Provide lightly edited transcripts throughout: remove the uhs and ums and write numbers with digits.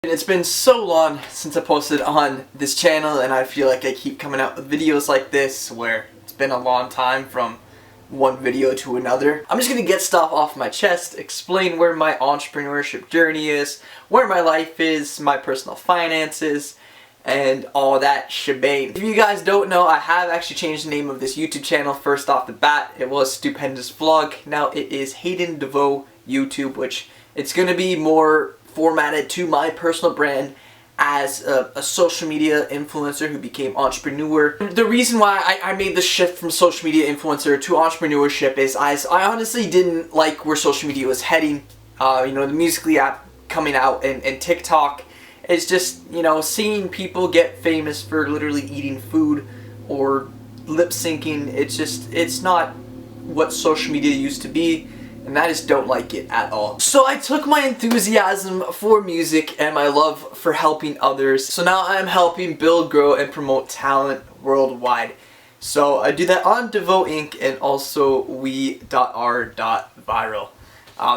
It's been so long since I posted on this channel, and I feel like I keep coming out with videos like this where it's been a long time from one video to another. I'm just gonna get stuff off my chest, explain where my entrepreneurship journey is, where my life is, my personal finances, and all that shebang. If you guys don't know, I have actually changed the name of this YouTube channel first off the bat. It was Stupendous Vlog. Now it is Hayden Deveaux YouTube, which it's gonna be more formatted to my personal brand as a social media influencer who became entrepreneur. The reason why I made the shift from social media influencer to entrepreneurship is I honestly didn't like where social media was heading. You know, the Musical.ly app coming out and TikTok is just, you know, seeing people get famous for literally eating food or lip syncing. It's not what social media used to be. And I just don't like it at all. So I took my enthusiasm for music and my love for helping others. So now I'm helping build, grow, and promote talent worldwide. So I do that on Deveaux Inc. and also We.R.Viral.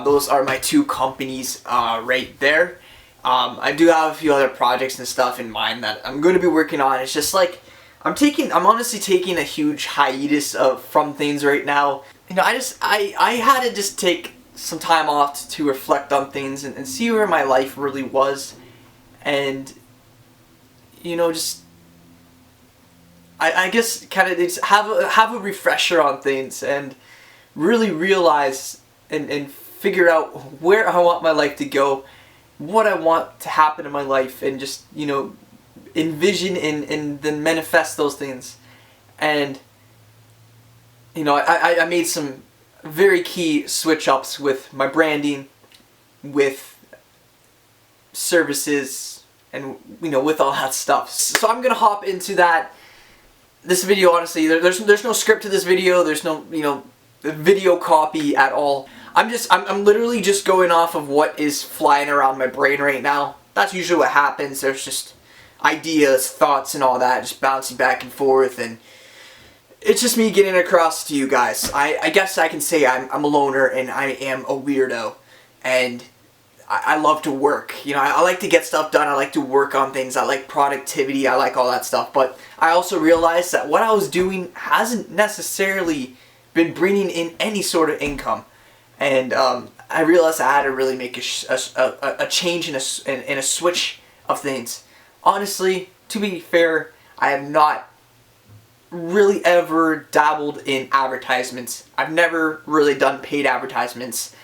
Those are my two companies right there. I do have a few other projects and stuff in mind that I'm going to be working on. It's just like I'm honestly taking a huge hiatus from things right now. You know, I had to just take some time off to reflect on things and see where my life really was, and you know, just I guess kind of just have a refresher on things and really realize and figure out where I want my life to go, what I want to happen in my life, and just, you know, envision and then manifest those things. And you know, I made some very key switch ups with my branding, with services, and, you know, with all that stuff. So I'm gonna hop into this video. Honestly, there's no script to this video. There's no, you know, video copy at all. I'm literally just going off of what is flying around my brain right now. That's usually what happens. There's just ideas, thoughts, and all that just bouncing back and forth, and it's just me getting across to you guys. I guess I can say I'm a loner and I am a weirdo, and I love to work. You know, I like to get stuff done. I like to work on things. I like productivity. I like all that stuff. But I also realized that what I was doing hasn't necessarily been bringing in any sort of income, and I realized I had to really make a change in a switch of things. Honestly, to be fair, I have not really ever dabbled in advertisements. I've never really done paid advertisements,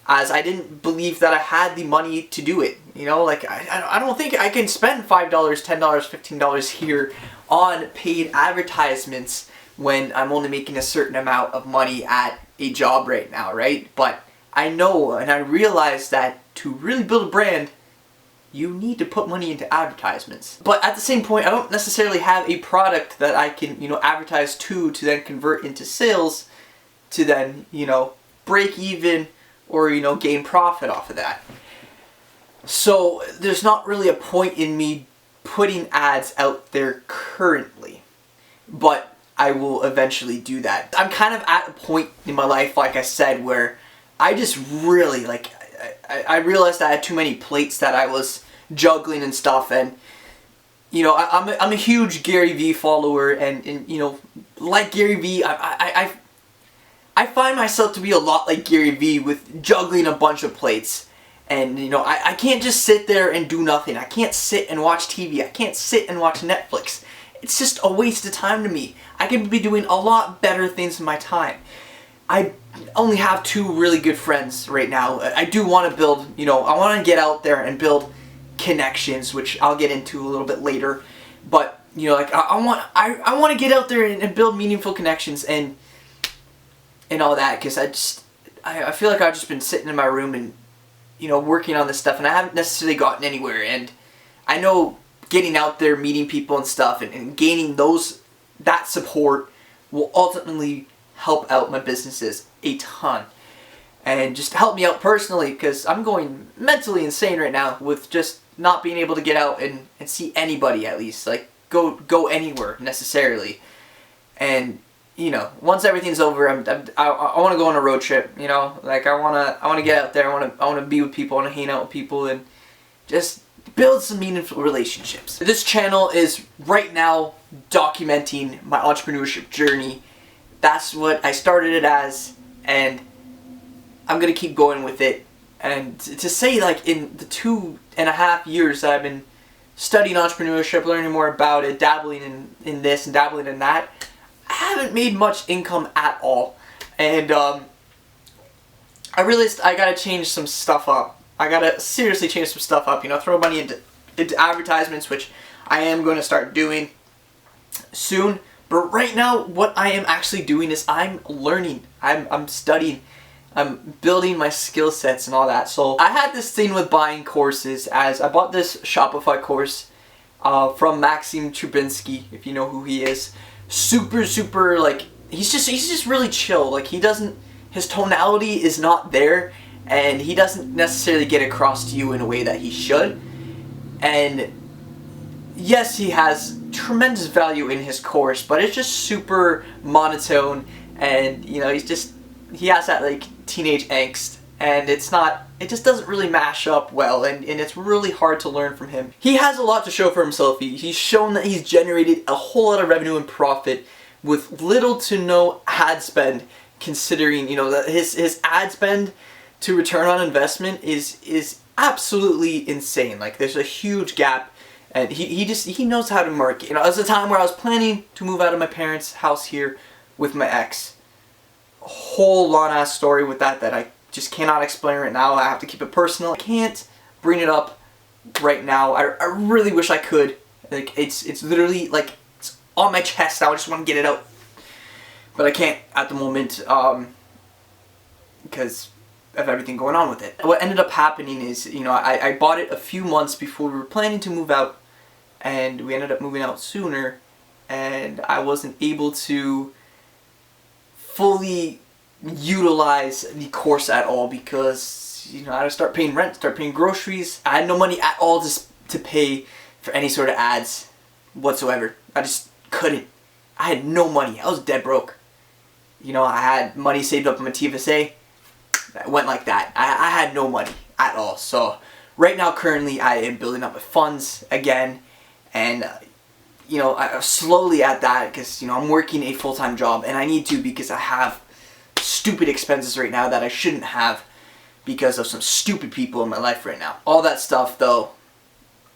as I didn't believe that I had the money to do it. You know, like I don't think I can spend $5, $10, $15 here on paid advertisements when I'm only making a certain amount of money at a job right now, right? But I know and I realize that to really build a brand, you need to put money into advertisements. But at the same point, I don't necessarily have a product that I can, you know, advertise to then convert into sales, to then, you know, break even or, you know, gain profit off of that. So there's not really a point in me putting ads out there currently, but I will eventually do that. I'm kind of at a point in my life, like I said, where I just really, like, I realized I had too many plates that I was juggling and stuff, and you know, I'm a huge Gary V follower, and you know, like Gary V, I find myself to be a lot like Gary V with juggling a bunch of plates, and you know, I can't just sit there and do nothing. I can't sit and watch TV. I can't sit and watch Netflix. It's just a waste of time to me. I could be doing a lot better things in my time. I only have two really good friends right now. I do want to build, you know, I want to get out there and build connections, which I'll get into a little bit later. But, you know, like I want to get out there and build meaningful connections and all that, because I feel like I've just been sitting in my room and, you know, working on this stuff, and I haven't necessarily gotten anywhere. And I know getting out there, meeting people and stuff, and gaining that support will ultimately help out my businesses a ton, and just help me out personally, because I'm going mentally insane right now with just not being able to get out and see anybody, at least like go anywhere necessarily. And you know, once everything's over, I want to go on a road trip. You know, like I want to get out there. I want to be with people. I want to hang out with people and just build some meaningful relationships. This channel is right now documenting my entrepreneurship journey. That's what I started it as, and I'm gonna keep going with it. And to say, like, in the 2.5 years that I've been studying entrepreneurship, learning more about it, dabbling in this and dabbling in that, I haven't made much income at all. And I realized I gotta change some stuff up. I gotta seriously change some stuff up, you know, throw money into advertisements, which I am going to start doing soon. But right now, what I am actually doing is I'm learning, I'm studying, I'm building my skill sets and all that. So I had this thing with buying courses, as I bought this Shopify course from Maxim Trubinsky, if you know who he is. Super, like, he's just really chill. Like, his tonality is not there, and he doesn't necessarily get across to you in a way that he should. And yes, he has tremendous value in his course, but it's just super monotone, and you know, he has that like teenage angst, and it just doesn't really mash up well, and it's really hard to learn from him. He has a lot to show for himself. He's shown that he's generated a whole lot of revenue and profit with little to no ad spend, considering, you know, that his ad spend to return on investment is absolutely insane. Like, there's a huge gap, and he knows how to market. You know, it was a time where I was planning to move out of my parents' house here with my ex. A whole long ass story with that I just cannot explain right now. I have to keep it personal. I can't bring it up right now. I really wish I could. Like, it's literally like it's on my chest now. I just want to get it out, but I can't at the moment because of everything going on with it. What ended up happening is, you know, I bought it a few months before we were planning to move out, and we ended up moving out sooner, and I wasn't able to fully utilize the course at all because, you know, I had to start paying rent, start paying groceries. I had no money at all to pay for any sort of ads whatsoever. I just couldn't. I had no money. I was dead broke. You know, I had money saved up in my TFSA. That went like that. I had no money at all. So right now, currently, I am building up my funds again, and you know, I'm slowly at that because, you know, I'm working a full-time job, and I need to because I have stupid expenses right now that I shouldn't have because of some stupid people in my life right now. All that stuff, though,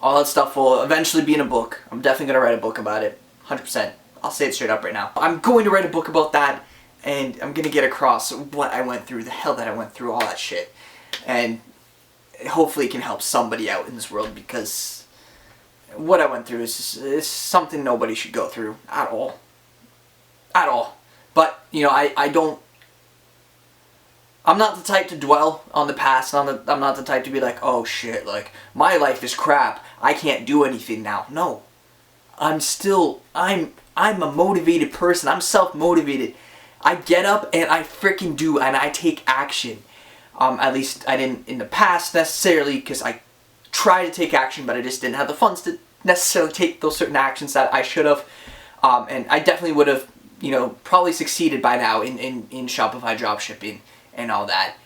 all that stuff will eventually be in a book. I'm definitely going to write a book about it, 100%. I'll say it straight up right now. I'm going to write a book about that, and I'm going to get across what I went through, the hell that I went through, all that shit. And hopefully it can help somebody out in this world, because what I went through is something nobody should go through at all. At all. But, you know, I'm not the type to dwell on the past. I'm not the type to be like, oh shit, like, my life is crap, I can't do anything now. No. I'm a motivated person. I'm self-motivated. I get up and I freaking do, and I take action. At least I didn't in the past necessarily, because I tried to take action, but I just didn't have the funds to necessarily take those certain actions that I should have. And I definitely would have, you know, probably succeeded by now in Shopify dropshipping and all that.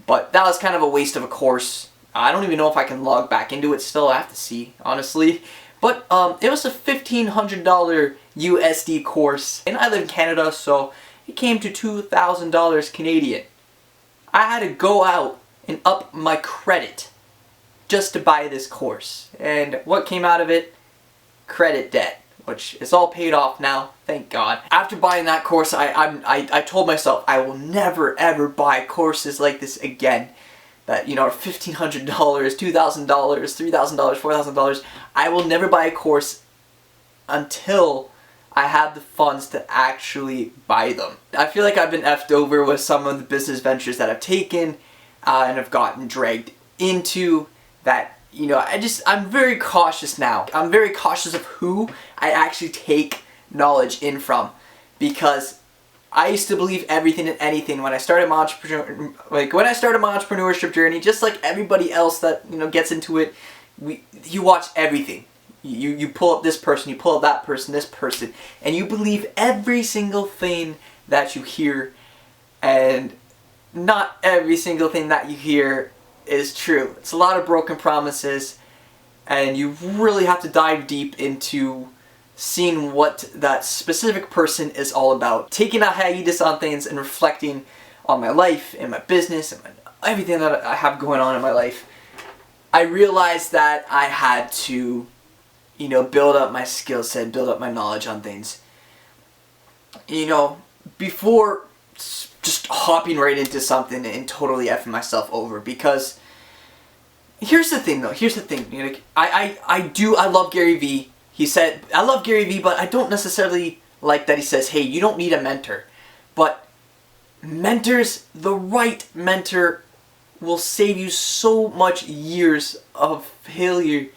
But that was kind of a waste of a course. I don't even know if I can log back into it still. I have to see, honestly. But it was a $1,500 USD course, and I live in Canada, so it came to $2,000 Canadian. I had to go out and up my credit just to buy this course. And what came out of it? Credit debt, which is all paid off now, thank God. After buying that course, I told myself I will never ever buy courses like this again. That, you know, are $1,500, $2,000, $3,000, $4,000. I will never buy a course until I have the funds to actually buy them. I feel like I've been effed over with some of the business ventures that I've taken and have gotten dragged into that, you know, I'm very cautious now. I'm very cautious of who I actually take knowledge in from, because I used to believe everything and anything when I started my entrepreneurship journey. Just like everybody else that, you know, gets into it, you watch everything. You pull up this person, you pull up that person, this person, and you believe every single thing that you hear, and not every single thing that you hear is true. It's a lot of broken promises, and you really have to dive deep into seeing what that specific person is all about. Taking a hiatus on things and reflecting on my life and my business and everything that I have going on in my life, I realized that I had to, you know, build up my skill set, build up my knowledge on things. You know, before just hopping right into something and totally effing myself over. Because here's the thing though, you know, I love Gary Vee. He said, I love Gary Vee, but I don't necessarily like that he says, hey, you don't need a mentor. But mentors, the right mentor will save you so much years of failure.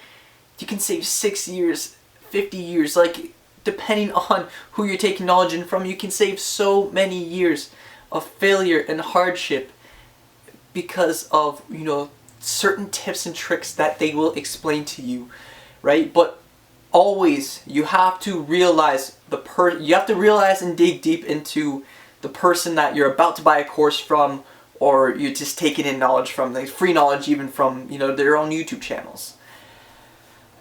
You can save 6 years, 50 years, like depending on who you're taking knowledge in from, you can save so many years of failure and hardship because of, you know, certain tips and tricks that they will explain to you, right? But always you have to realize you have to realize and dig deep into the person that you're about to buy a course from, or you're just taking in knowledge from, like free knowledge even from, you know, their own YouTube channels.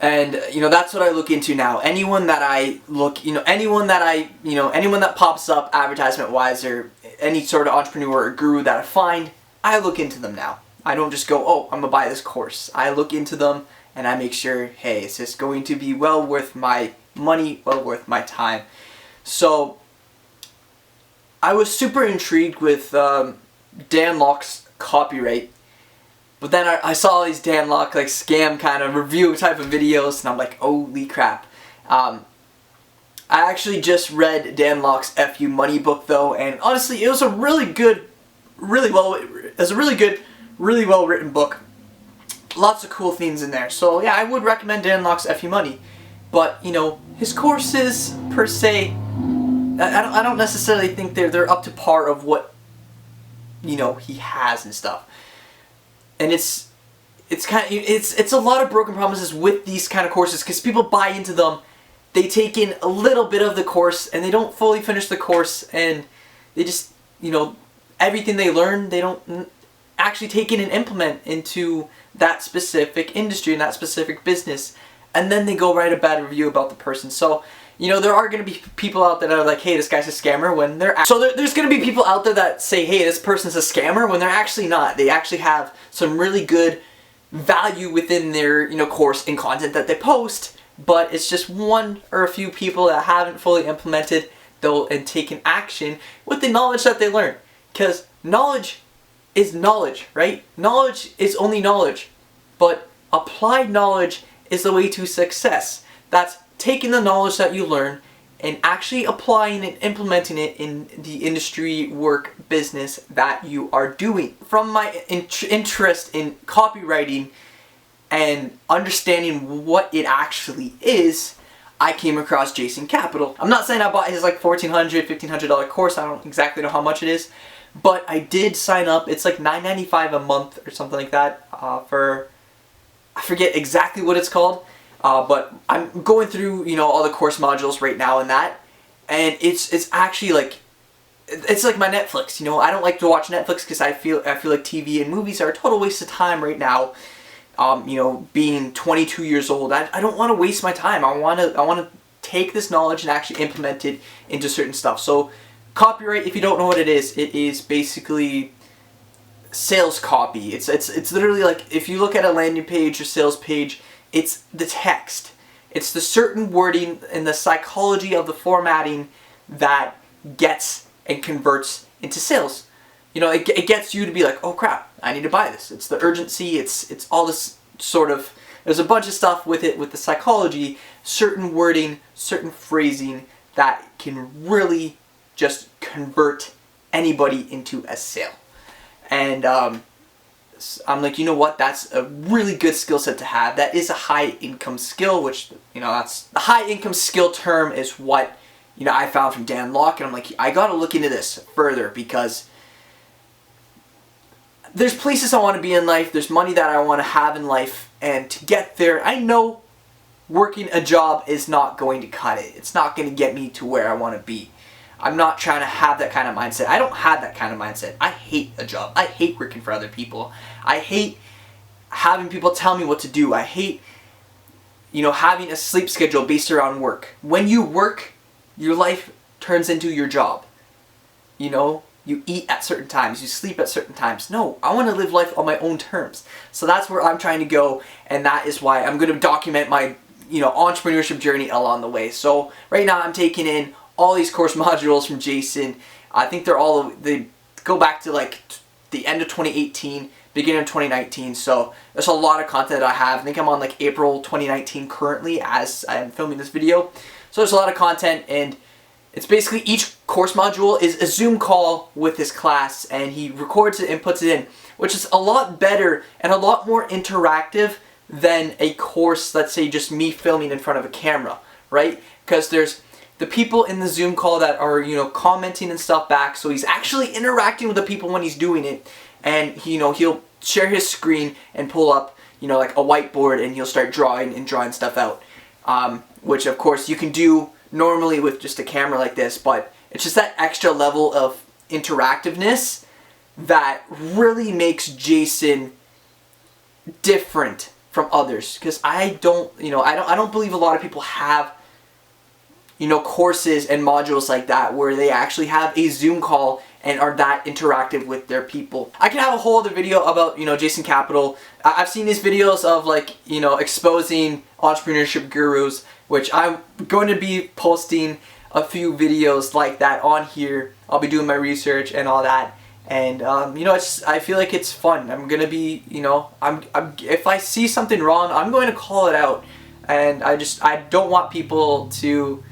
And, you know, that's what I look into now. Anyone that anyone that pops up advertisement wise, or any sort of entrepreneur or guru that I find, I look into them now. I don't just go, oh, I'm gonna buy this course. I look into them and I make sure, hey, is this going to be well worth my money, well worth my time? So I was super intrigued with Dan Locke's copyright, but then I saw all these Dan Locke like scam kind of review type of videos, and I'm like, holy crap. I actually just read Dan Locke's FU Money book though, and honestly, it was a really well written book. Lots of cool things in there. So yeah, I would recommend Dan Locke's FU Money. But, you know, his courses per se, I don't necessarily think they're up to par of what, you know, he has and stuff. And it's a lot of broken promises with these kind of courses, because people buy into them, they take in a little bit of the course and they don't fully finish the course, and they just, you know, everything they learn, they don't actually take in and implement into that specific industry and that specific business, and then they go write a bad review about the person. So, you know, there are going to be people out there that are like, hey, this guy's a scammer, when they're there's going to be people out there that say, hey, this person's a scammer, when they're actually not. They actually have some really good value within their, you know, course and content that they post, but it's just one or a few people that haven't fully implemented and taken action with the knowledge that they learn. Because knowledge is knowledge, right? Knowledge is only knowledge, but applied knowledge is the way to success. That's taking the knowledge that you learn and actually applying and implementing it in the industry, work, business that you are doing. From my interest in copywriting and understanding what it actually is, I came across Jason Capital. I'm not saying I bought his like $1,400, $1,500 course. I don't exactly know how much it is, but I did sign up. It's like $9.95 a month or something like that for, I forget exactly what it's called. But I'm going through, you know, all the course modules right now and that, and it's actually like, it's like my Netflix. You know, I don't like to watch Netflix because I feel like TV and movies are a total waste of time right now. You know, being 22 years old, I don't want to waste my time. I want to take this knowledge and actually implement it into certain stuff. So copyright, if you don't know what it is basically sales copy. It's literally like, if you look at a landing page or sales page, it's the text. It's the certain wording and the psychology of the formatting that gets and converts into sales. You know, it gets you to be like, oh crap, I need to buy this. It's the urgency, it's all this sort of, there's a bunch of stuff with it, with the psychology, certain wording, certain phrasing that can really just convert anybody into a sale. And I'm like, you know what, that's a really good skill set to have. That is a high income skill, which, you know, that's the high income skill term is what, you know, I found from Dan Locke, and I'm like, I gotta look into this further, because there's places I want to be in life, there's money that I want to have in life, and to get there, I know working a job is not going to cut it. It's not going to get me to where I want to be. I'm not trying to have that kind of mindset. I don't have that kind of mindset. I hate a job. I hate working for other people. I hate having people tell me what to do. I hate having a sleep schedule based around work. When you work, your life turns into your job. You eat at certain times, you sleep at certain times. No, I want to live life on my own terms. So that's where I'm trying to go, and that is why I'm going to document my entrepreneurship journey along the way. So right now I'm taking in all these course modules from Jason. I think they go back to like the end of 2018, beginning of 2019. So there's a lot of content that I have. I think I'm on like April 2019 currently as I'm filming this video. So there's a lot of content, and it's basically each course module is a Zoom call with his class, and he records it and puts it in, which is a lot better and a lot more interactive than a course, let's say just me filming in front of a camera, right? Because there's the people in the Zoom call that are, commenting and stuff back, so he's actually interacting with the people when he's doing it, and he'll share his screen and pull up, like a whiteboard, and he'll start drawing stuff out, which of course you can do normally with just a camera like this, but it's just that extra level of interactiveness that really makes Jason different from others. Because I don't believe a lot of people have courses and modules like that where they actually have a Zoom call and are that interactive with their people. I can have a whole other video about Jason Capital. I've seen these videos of like exposing entrepreneurship gurus, which I'm going to be posting a few videos like that on here. I'll be doing my research and all that, and I feel like it's fun. I'm gonna be if I see something wrong, I'm going to call it out, and I don't want people to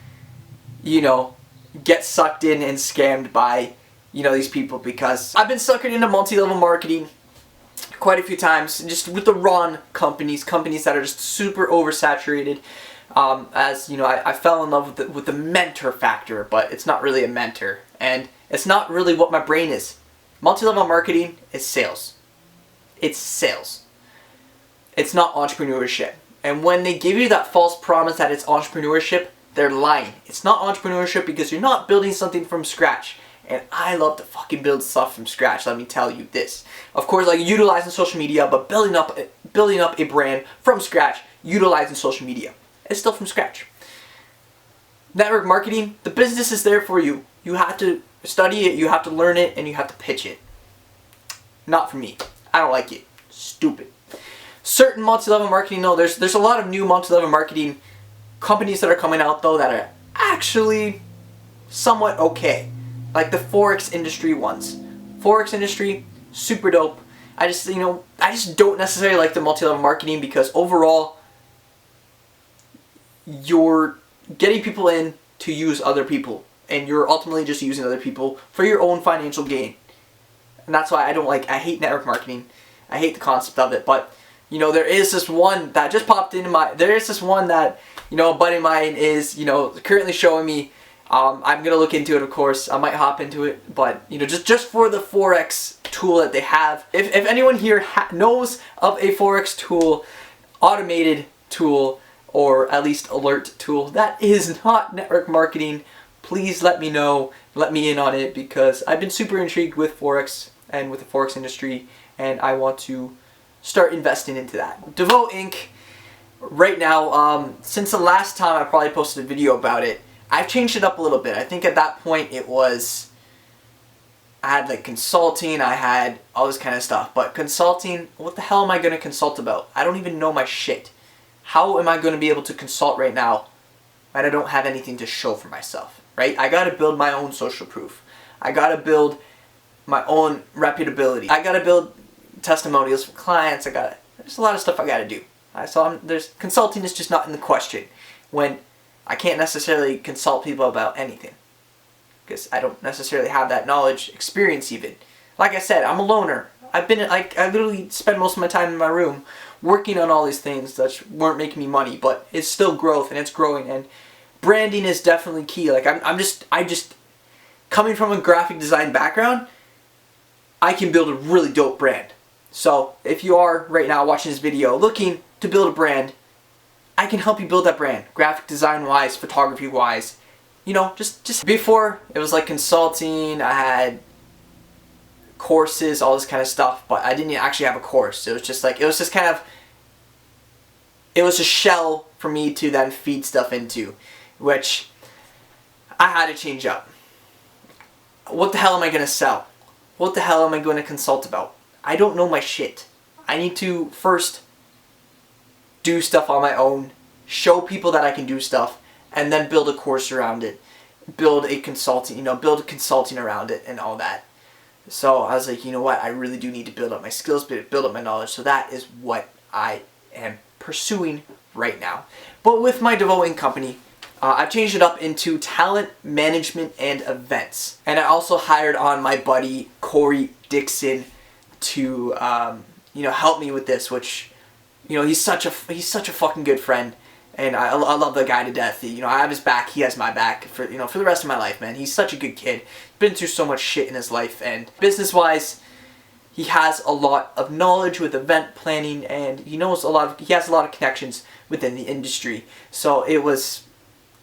get sucked in and scammed by these people, because I've been suckered into multi-level marketing quite a few times, just with the wrong companies that are just super oversaturated. I fell in love with the mentor factor, but it's not really a mentor, and it's not really what my brain is. Multi-level marketing is sales. It's sales. It's not entrepreneurship. And when they give you that false promise that it's entrepreneurship, they're lying. It's not entrepreneurship because you're not building something from scratch. And I love to fucking build stuff from scratch, let me tell you this. Of course, like utilizing social media, but building up a brand from scratch, utilizing social media. It's still from scratch. Network marketing, the business is there for you. You have to study it, you have to learn it, and you have to pitch it. Not for me. I don't like it. Stupid. Certain multi-level marketing, no, there's a lot of new multi-level marketing companies that are coming out though that are actually somewhat okay. Like the Forex industry ones. Forex industry, super dope. I just don't necessarily like the multi-level marketing because overall you're getting people in to use other people, and you're ultimately just using other people for your own financial gain. And that's why I hate network marketing. I hate the concept of it. But there is this one that just popped into there is this one that a buddy of mine is currently showing me. I'm gonna look into it, of course. I might hop into it, but just for the Forex tool that they have. If anyone here knows of a Forex tool, automated tool, or at least alert tool that is not network marketing, please let me know, let me in on it, because I've been super intrigued with Forex and with the Forex industry, and I want to start investing into that. Deveaux Inc. Right now, since the last time I probably posted a video about it, I've changed it up a little bit. I think at that point I had like consulting, I had all this kind of stuff, but consulting, what the hell am I going to consult about? I don't even know my shit. How am I going to be able to consult right now when I don't have anything to show for myself, right? I got to build my own social proof. I got to build my own reputability. I got to build testimonials from clients. There's a lot of stuff I got to do. So consulting is just not in the question when I can't necessarily consult people about anything because I don't necessarily have that knowledge, experience even. Like I said, I'm a loner. I literally spend most of my time in my room working on all these things that weren't making me money, but it's still growth and it's growing, and branding is definitely key. Like I just coming from a graphic design background, I can build a really dope brand. So if you are right now watching this video looking to build a brand, I can help you build that brand, graphic design wise, photography wise. Just before it was like consulting, I had courses, all this kind of stuff, but I didn't actually have a course. It was just kind of it was a shell for me to then feed stuff into, which I had to change up. What the hell am I going to sell? What the hell am I going to consult about? I don't know my shit. I need to first do stuff on my own, show people that I can do stuff, and then build a course around it. Build a consulting, build a consulting around it and all that. So I was like, you know what? I really do need to build up my skills, build up my knowledge. So that is what I am pursuing right now. But with my Deveaux company, I've changed it up into talent management and events. And I also hired on my buddy Corey Dixon to help me with this, which he's such a fucking good friend, and I love the guy to death. I have his back, he has my back for the rest of my life, man. He's such a good kid. Been through so much shit in his life, and business wise, he has a lot of knowledge with event planning, and he has a lot of connections within the industry. So it was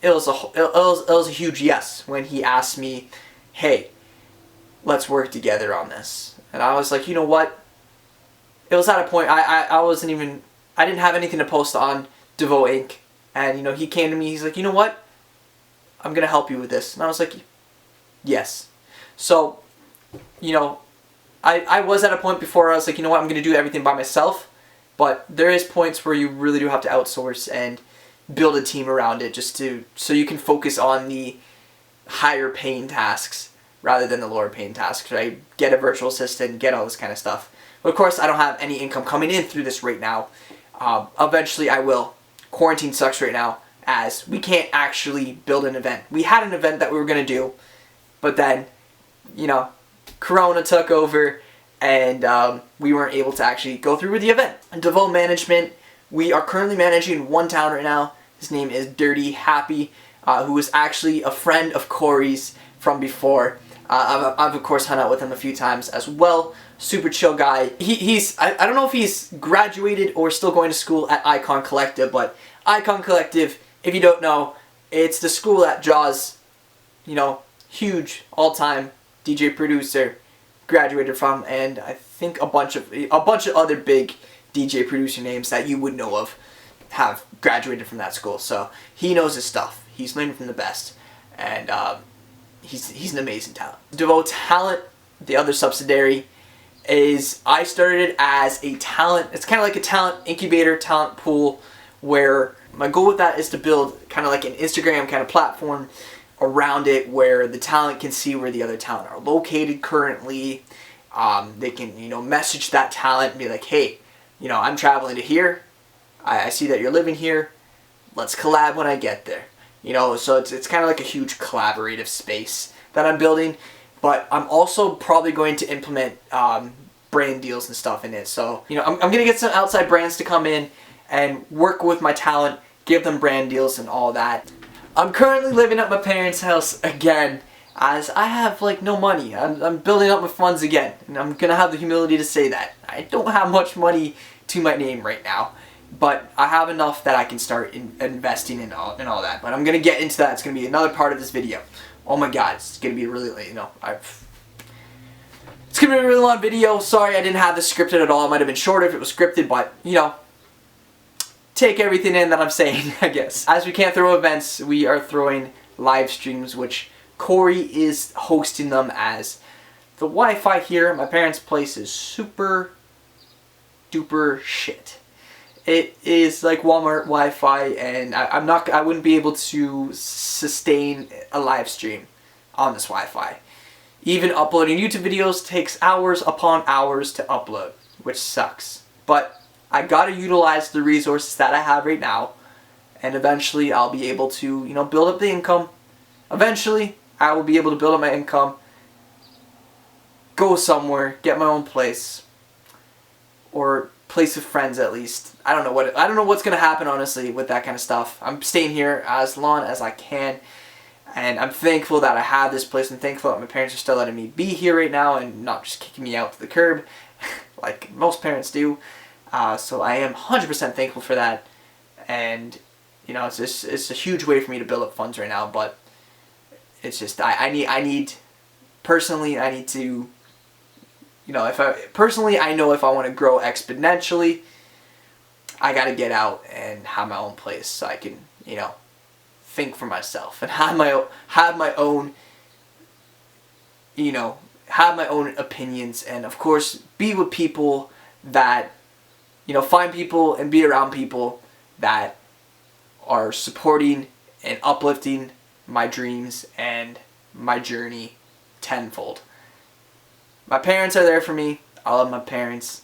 a huge yes when he asked me, hey, let's work together on this. And I was like, you know what? It was at a point I didn't have anything to post on Deveaux Inc. And he came to me, he's like, you know what? I'm gonna help you with this. And I was like, yes. So, I was at a point before I was like, you know what, I'm gonna do everything by myself. But there is points where you really do have to outsource and build a team around it so you can focus on the higher paying tasks rather than the lower paying tasks, right? Get a virtual assistant, get all this kind of stuff. But of course, I don't have any income coming in through this right now. Eventually I will. Quarantine sucks right now, as we can't actually build an event. We had an event that we were going to do, but then, Corona took over, and we weren't able to actually go through with the event. Deveaux Management, we are currently managing one town right now. His name is Dirty Happy, who is actually a friend of Corey's from before. I've of course hung out with him a few times as well. Super chill guy. I don't know if he's graduated or still going to school at Icon Collective, but Icon Collective, if you don't know, it's the school that Jaws, huge all-time DJ producer, graduated from, and I think a bunch of other big DJ producer names that you would know of have graduated from that school. So he knows his stuff. He's learning from the best, and he's an amazing talent. Deveaux Talent, the other subsidiary, is I started as a talent. It's kind of like a talent incubator, talent pool, where my goal with that is to build kind of like an Instagram kind of platform around it, where the talent can see where the other talent are located currently. They can message that talent and be like, hey, I'm traveling to here. I see that you're living here. Let's collab when I get there. So it's kind of like a huge collaborative space that I'm building. But I'm also probably going to implement brand deals and stuff in it. So, I'm going to get some outside brands to come in and work with my talent, give them brand deals and all that. I'm currently living at my parents' house again, as I have no money. I'm building up my funds again, and I'm going to have the humility to say that. I don't have much money to my name right now, but I have enough that I can start investing in all that. But I'm going to get into that. It's going to be another part of this video. Oh my god, it's going to be a really, it's going to be a really long video. Sorry I didn't have this scripted at all. It might have been shorter if it was scripted, but, take everything in that I'm saying, I guess. As we can't throw events, we are throwing live streams, which Corey is hosting them as. The Wi-Fi here at my parents' place is super duper shit. It is like Walmart Wi-Fi, and I wouldn't be able to sustain a live stream on this Wi-Fi. Even uploading YouTube videos takes hours upon hours to upload, which sucks. But I gotta utilize the resources that I have right now, and eventually I'll be able to, build up the income. Eventually, I will be able to build up my income, go somewhere, get my own place, or place of friends at least. I don't know what's gonna happen, honestly, with that kind of stuff. I'm staying here as long as I can, and I'm thankful that I have this place. I'm thankful that my parents are still letting me be here right now and not just kicking me out to the curb like most parents do. So I am 100% thankful for that, and it's a huge way for me to build up funds right now. But it's just I need personally, I need to, I know if I want to grow exponentially, I gotta get out and have my own place so I can, you know, think for myself and have my own, you know, have my own opinions, and of course be with people that, you know, find people and be around people that are supporting and uplifting my dreams and my journey tenfold. My parents are there for me. I love my parents.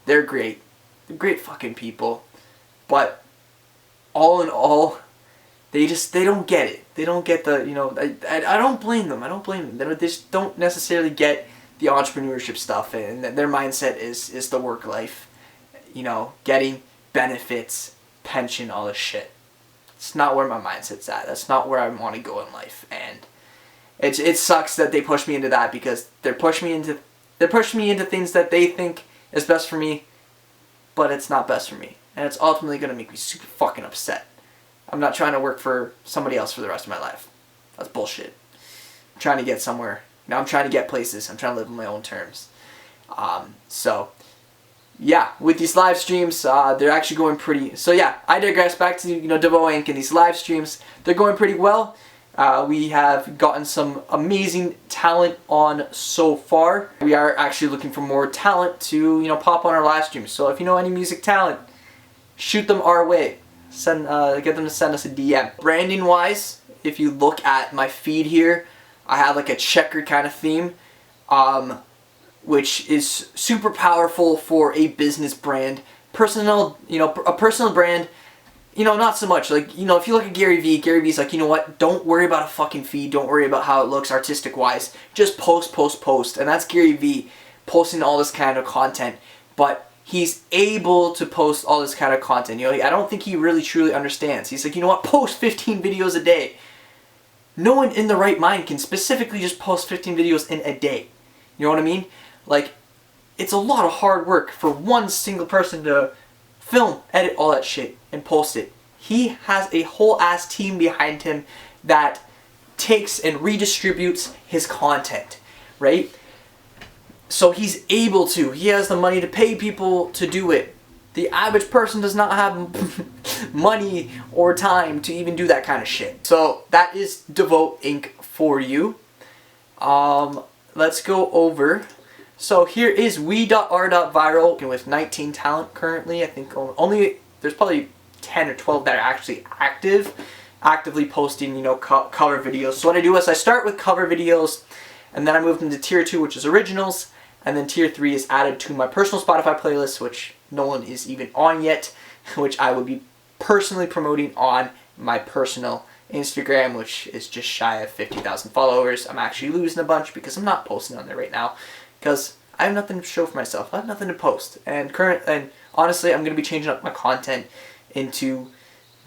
They're great. They're great fucking people. But all in all, they don't get it. They don't get the, you know, I don't blame them. I don't blame them. They just don't necessarily get the entrepreneurship stuff, and their mindset is the work life. You know, getting benefits, pension, all this shit. It's not where my mindset's at. That's not where I want to go in life. And it sucks that they push me into that, because they're pushing me into things that they think is best for me, but it's not best for me. And it's ultimately going to make me super fucking upset. I'm not trying to work for somebody else for the rest of my life. That's bullshit. I'm trying to get somewhere. You know, I'm trying to get places. I'm trying to live on my own terms. So, yeah, with these live streams, they're actually going pretty... So, yeah, I digress. Back to, you know, Deveaux Inc. and these live streams. They're going pretty well. We have gotten some amazing talent on so far. We are actually looking for more talent to, you know, pop on our live streams. So if you know any music talent, shoot them our way. Get them to send us a DM. Branding wise, if you look at my feed here, I have like a checkered kind of theme, which is super powerful for a business brand. Personal, you know, a personal brand, you know, not so much. Like, you know, if you look at Gary V's like, you know what, don't worry about a fucking feed, don't worry about how it looks artistic wise, just post, and that's Gary V posting all this kind of content. But he's able to post all this kind of content. You know, I don't think he really truly understands. He's like, you know what, post 15 videos a day. No one in the right mind can specifically just post 15 videos in a day. You know what I mean? Like, it's a lot of hard work for one single person to film, edit all that shit, and post it. He has a whole ass team behind him that takes and redistributes his content, right? So he's able to. He has the money to pay people to do it. The average person does not have money or time to even do that kind of shit. So that is Deveaux Inc. for you. Let's go over. So here is We.Are.Viral with 19 talent currently. I think only there's probably 10 or 12 that are actually actively posting, you know, cover videos. So what I do is I start with cover videos, and then I move them to tier 2, which is originals, and then tier 3 is added to my personal Spotify playlist, which no one is even on yet, which I will be personally promoting on my personal Instagram, which is just shy of 50,000 followers. I'm actually losing a bunch because I'm not posting on there right now, because I have nothing to show for myself. I have nothing to post. And honestly, I'm going to be changing up my content into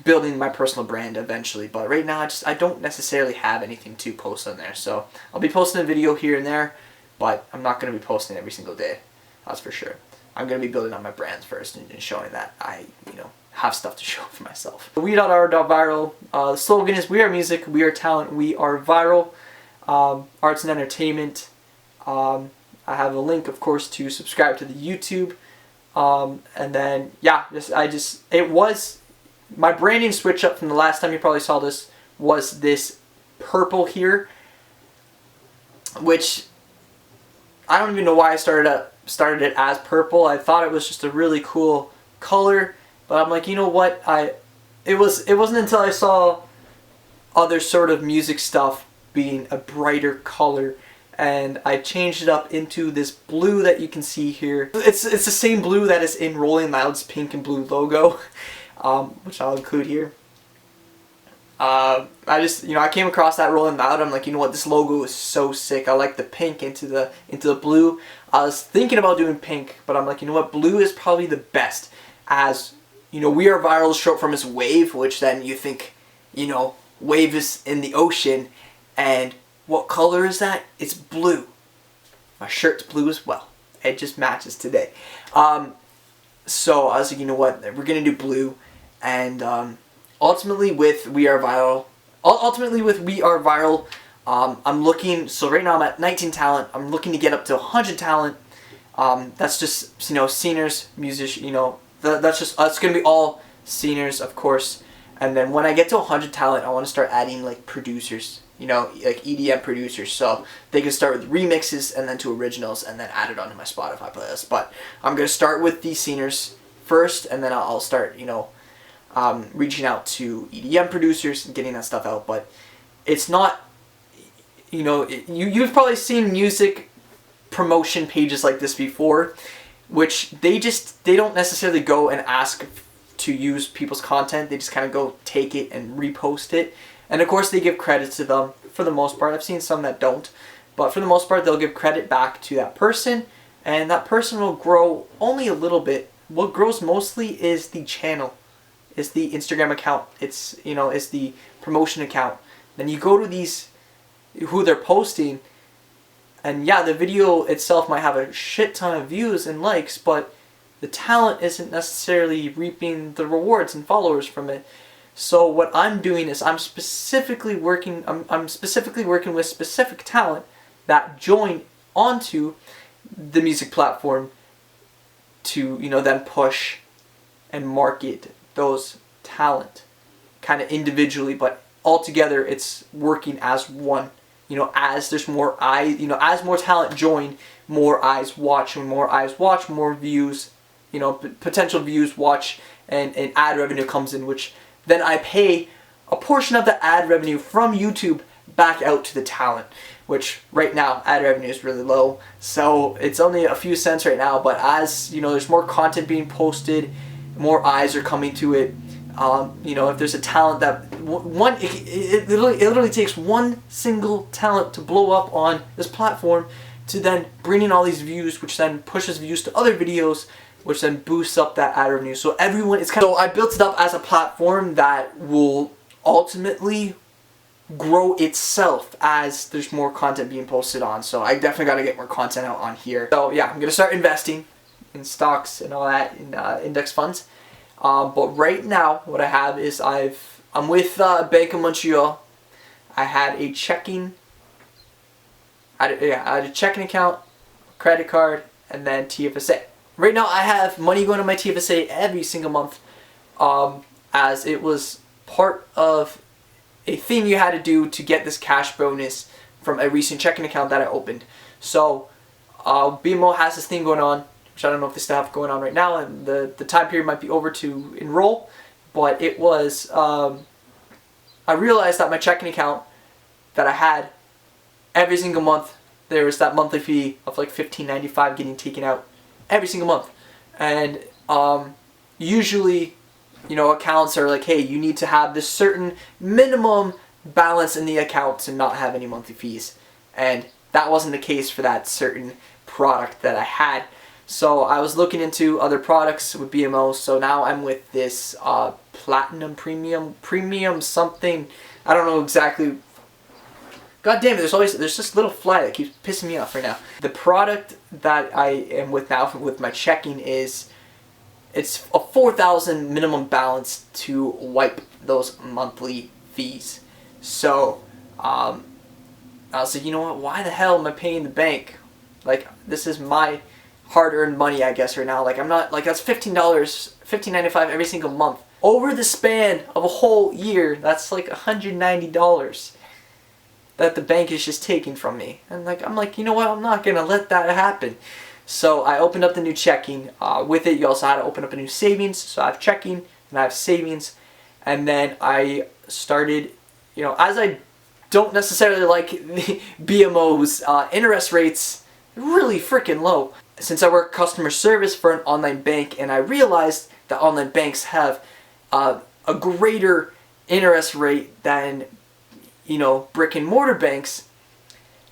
building my personal brand eventually. But right now, I don't necessarily have anything to post on there. So I'll be posting a video here and there, but I'm not going to be posting every single day. That's for sure. I'm going to be building on my brands first and showing that I, you know, have stuff to show for myself. We.Are.Viral. The slogan is, we are music, we are talent, we are viral. Arts and entertainment. I have a link, of course, to subscribe to the YouTube. And then, yeah, it was, my branding switch up from the last time you probably saw this was this purple here, which I don't even know why I started it as purple. I thought it was just a really cool color, but I'm like, you know what? It wasn't until I saw other sort of music stuff being a brighter color, and I changed it up into this blue that you can see here. It's the same blue that is in Rolling Loud's pink and blue logo, which I'll include here. I came across that Rolling Loud. I'm like, you know what, this logo is so sick. I like the pink into the blue. I was thinking about doing pink, but I'm like, you know what, blue is probably the best. As you know, We Are Viral is short from his wave, which then you think, you know, wave is in the ocean, and what color is that? It's blue. My shirt's blue as well. It just matches today. So I was like, you know what, we're gonna do blue, and ultimately with We.Are.Viral, I'm looking, so right now I'm at 19 talent, I'm looking to get up to 100 talent. That's just, you know, singers, musicians, you know, that's gonna be all seniors, of course. And then when I get to 100 talent, I want to start adding like producers, you know, like EDM producers, so they can start with remixes and then to originals and then add it onto my Spotify playlist. But I'm gonna start with the seniors first, and then I'll start, you know, reaching out to EDM producers and getting that stuff out. But it's not, you know, you've probably seen music promotion pages like this before, which they don't necessarily go and ask to use people's content. They just kind of go take it and repost it, and of course they give credit to them for the most part. I've seen some that don't, but for the most part they'll give credit back to that person, and that person will grow only a little bit. What grows mostly is the channel, is the Instagram account, it's, you know, it's the promotion account. Then you go to these, who they're posting, and yeah, the video itself might have a shit ton of views and likes, but the talent isn't necessarily reaping the rewards and followers from it. So what I'm doing is I'm specifically working with specific talent that join onto the music platform to, you know, then push and market those talent kind of individually, but altogether it's working as one. You know, as there's more eyes, you know, as more talent join, more eyes watch, and more eyes watch, more views, you know, potential views, watch, and ad revenue comes in, which then I pay a portion of the ad revenue from YouTube back out to the talent, which right now ad revenue is really low, so it's only a few cents right now. But as, you know, there's more content being posted, more eyes are coming to it. You know, if there's a talent that it literally takes one single talent to blow up on this platform to then bring in all these views, which then pushes views to other videos, which then boosts up that ad revenue. So everyone is so I built it up as a platform that will ultimately grow itself as there's more content being posted on. So I definitely got to get more content out on here. So yeah, I'm gonna start investing in stocks and all that, in index funds. But right now, what I have is I'm with Bank of Montreal. I had a checking account, credit card, and then TFSA. Right now, I have money going to my TFSA every single month, as it was part of a thing you had to do to get this cash bonus from a recent checking account that I opened. So BMO has this thing going on, which I don't know if they still have going on right now, and the time period might be over to enroll, but it was, I realized that my checking account that I had, every single month, there was that monthly fee of like $15.95 getting taken out every single month. And usually, you know, accounts are like, hey, you need to have this certain minimum balance in the account to not have any monthly fees. And that wasn't the case for that certain product that I had. So I was looking into other products with BMO. So now I'm with this Platinum Premium something. I don't know exactly. God damn it, there's this little fly that keeps pissing me off right now. The product that I am with now with my checking is, it's a 4,000 minimum balance to wipe those monthly fees. So I was like, you know what, why the hell am I paying the bank? Like, this is my hard-earned money, I guess, right now. Like, I'm not, like, that's $15.95 every single month. Over the span of a whole year, that's like $190 that the bank is just taking from me. And like, I'm like, you know what, I'm not gonna let that happen. So I opened up the new checking. With it, you also had to open up a new savings. So I have checking and I have savings. And then I started, you know, as I don't necessarily like the BMO's interest rates, really freaking low. Since I work customer service for an online bank, and I realized that online banks have a greater interest rate than, you know, brick and mortar banks,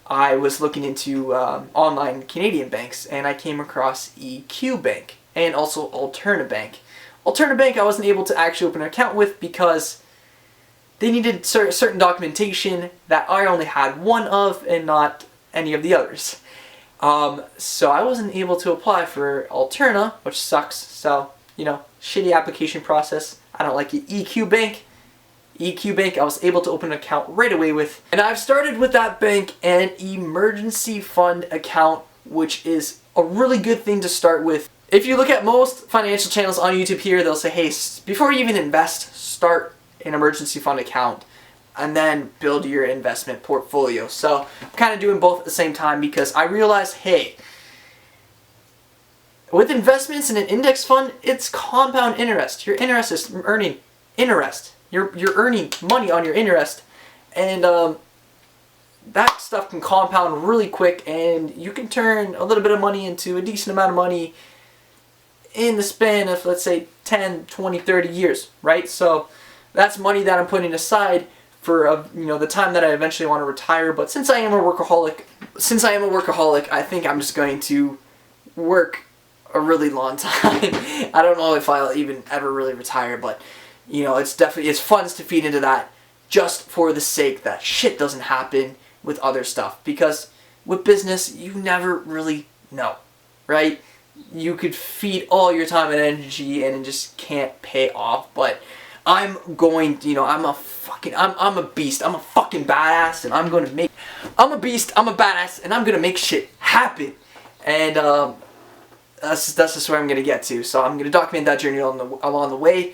I was looking into online Canadian banks, and I came across EQ Bank and also Alterna Bank. Alterna Bank I wasn't able to actually open an account with because they needed certain documentation that I only had one of and not any of the others. So I wasn't able to apply for Alterna, which sucks. So, you know, shitty application process. I don't like it. EQ Bank I was able to open an account right away with. And I've started with that bank an emergency fund account, which is a really good thing to start with. if you look at most financial channels on YouTube here, they'll say, hey, before you even invest, start an emergency fund account and then build your investment portfolio. So I'm kind of doing both at the same time because I realized, hey, with investments in an index fund, it's compound interest. Your interest is earning interest. You're earning money on your interest, and that stuff can compound really quick, and you can turn a little bit of money into a decent amount of money in the span of, let's say, 10, 20, 30 years, right? So that's money that I'm putting aside for the time that I eventually want to retire. But since I am a workaholic, I think I'm just going to work a really long time. I don't know if I'll even ever really retire, but it's fun to feed into that just for the sake that shit doesn't happen with other stuff. Because with business, you never really know, right? You could feed all your time and energy and it just can't pay off. But I'm going, I'm a beast. I'm a fucking badass, and I'm a beast. I'm a badass, and I'm gonna make shit happen. And that's just where I'm gonna get to. So I'm gonna document that journey along the way.